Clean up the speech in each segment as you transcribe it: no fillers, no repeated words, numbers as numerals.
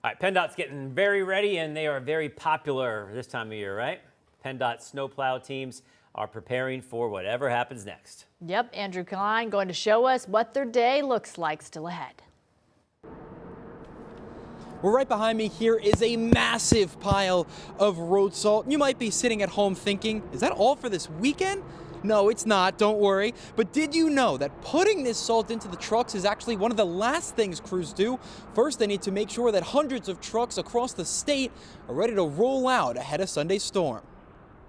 All right, PennDOT's getting very ready, and they are very popular this time of year, right? PennDOT snowplow teams are preparing for whatever happens next. Yep, Andrew Klein going to show us what their day looks like still ahead. Well, right behind me here is a massive pile of road salt. You might be sitting at home thinking, is that all for this weekend? No, it's not, don't worry. But did you know that putting this salt into the trucks is actually one of the last things crews do? First, they need to make sure that hundreds of trucks across the state are ready to roll out ahead of Sunday's storm.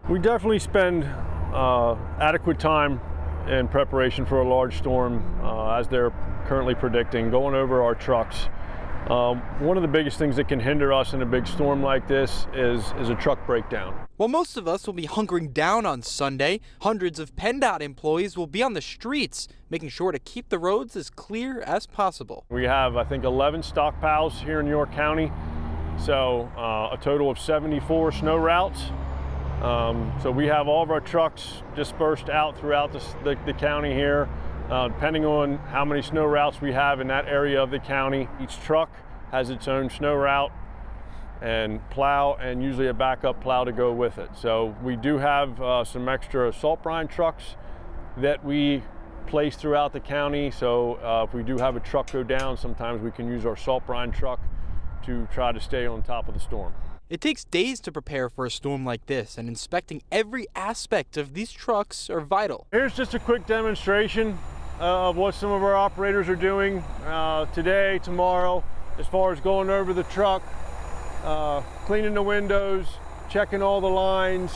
We definitely spend adequate time in preparation for a large storm, as they're currently predicting, going over our trucks. One of the biggest things that can hinder us in a big storm like this is a truck breakdown. While most of us will be hunkering down on Sunday, hundreds of PennDOT employees will be on the streets, making sure to keep the roads as clear as possible. We have, I think, 11 stockpiles here in York County, so a total of 74 snow routes. So we have all of our trucks dispersed out throughout the county here. Depending on how many snow routes we have in that area of the county, each truck has its own snow route and plow, and usually a backup plow to go with it. So we do have some extra salt brine trucks that we place throughout the county. So if we do have a truck go down, sometimes we can use our salt brine truck to try to stay on top of the storm. It takes days to prepare for a storm like this, and inspecting every aspect of these trucks are vital. Here's just a quick demonstration of what some of our operators are doing today, tomorrow, as far as going over the truck, cleaning the windows, checking all the lines,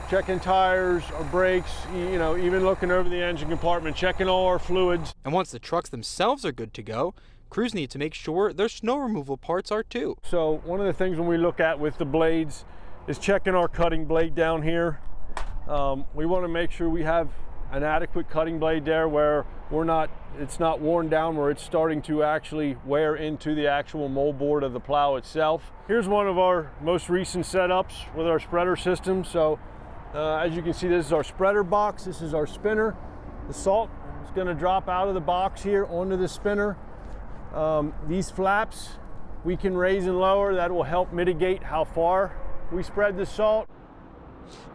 checking tires or brakes, you know, even looking over the engine compartment, checking all our fluids. And once the trucks themselves are good to go, crews need to make sure their snow removal parts are too. So one of the things when we look at with the blades is checking our cutting blade down here. We want to make sure we have an adequate cutting blade there where it's not worn down, where it's starting to actually wear into the actual moldboard of the plow itself. Here's one of our most recent setups with our spreader system. So as you can see, this is our spreader box, this is our spinner. The salt is going to drop out of the box here onto the spinner. These flaps we can raise and lower. That will help mitigate how far we spread the salt.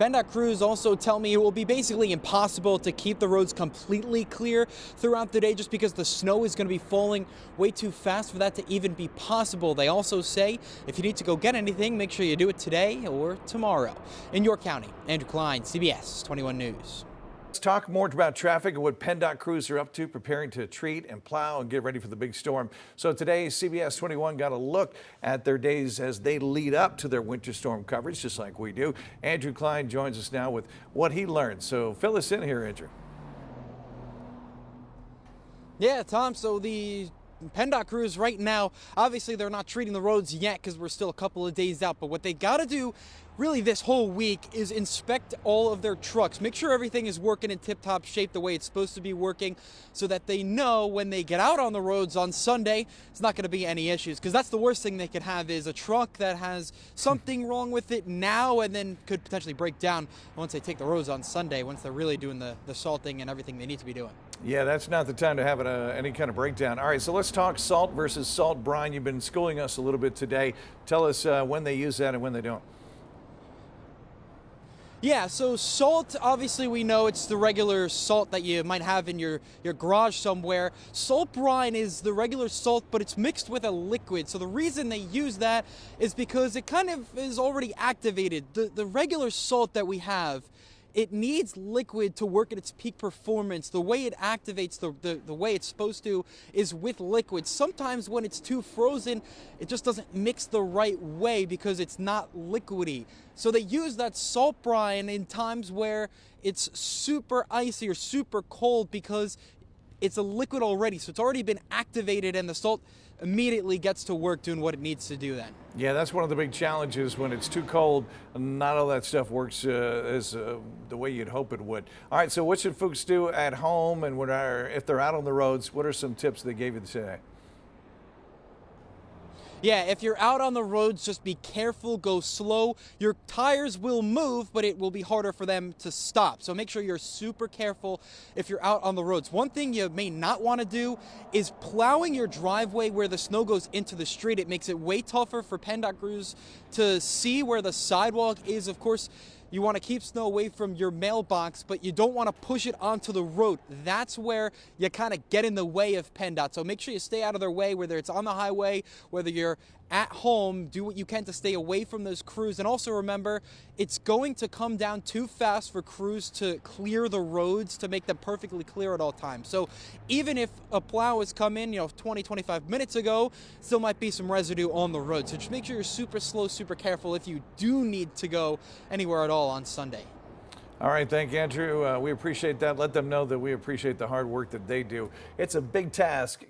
PennDOT crews also tell me it will be basically impossible to keep the roads completely clear throughout the day just because the snow is going to be falling way too fast for that to even be possible. They also say if you need to go get anything, make sure you do it today or tomorrow. In York County, Andrew Klein, CBS 21 News. Let's talk more about traffic and what PennDOT crews are up to, preparing to treat and plow and get ready for the big storm. So today, CBS 21 got a look at their days as they lead up to their winter storm coverage, just like we do. Andrew Klein joins us now with what he learned. So fill us in here, Andrew. Yeah, Tom, so the PennDOT crews right now, obviously they're not treating the roads yet because we're still a couple of days out, but what they got to do really this whole week is inspect all of their trucks, make sure everything is working in tip-top shape the way it's supposed to be working, so that they know when they get out on the roads on Sunday, it's not going to be any issues, because that's the worst thing they could have is a truck that has something wrong with it now and then could potentially break down once they take the roads on Sunday, once they're really doing the salting and everything they need to be doing. Yeah, that's not the time to have any kind of breakdown. All right, so let's talk salt versus salt brine. You've been schooling us a little bit today. Tell us when they use that and when they don't. Yeah, so salt, obviously we know it's the regular salt that you might have in your garage somewhere. Salt brine is the regular salt, but it's mixed with a liquid. So the reason they use that is because it kind of is already activated. The regular salt that we have, it needs liquid to work at its peak performance. The way it activates, the way it's supposed to, is with liquid. Sometimes when it's too frozen, it just doesn't mix the right way because it's not liquidy. So they use that salt brine in times where it's super icy or super cold because it's a liquid already. So it's already been activated and the salt immediately gets to work doing what it needs to do then. Yeah, that's one of the big challenges when it's too cold. Not all that stuff works the way you'd hope it would. All right, so what should folks do at home, and if they're out on the roads, what are some tips they gave you today? Yeah, if you're out on the roads, just be careful, go slow. Your tires will move, but it will be harder for them to stop. So make sure you're super careful if you're out on the roads. One thing you may not want to do is plowing your driveway where the snow goes into the street. It makes it way tougher for PennDOT crews to see where the sidewalk is. Of course, you want to keep snow away from your mailbox, but you don't want to push it onto the road. That's where you kind of get in the way of PennDOT. So make sure you stay out of their way, whether it's on the highway, whether you're at home. Do what you can to stay away from those crews. And also remember, it's going to come down too fast for crews to clear the roads to make them perfectly clear at all times. So even if a plow has come in, 20, 25 minutes ago, still might be some residue on the road. So just make sure you're super slow, super careful if you do need to go anywhere at all on Sunday. All right, thank you, Andrew. We appreciate that. Let them know that we appreciate the hard work that they do. It's a big task.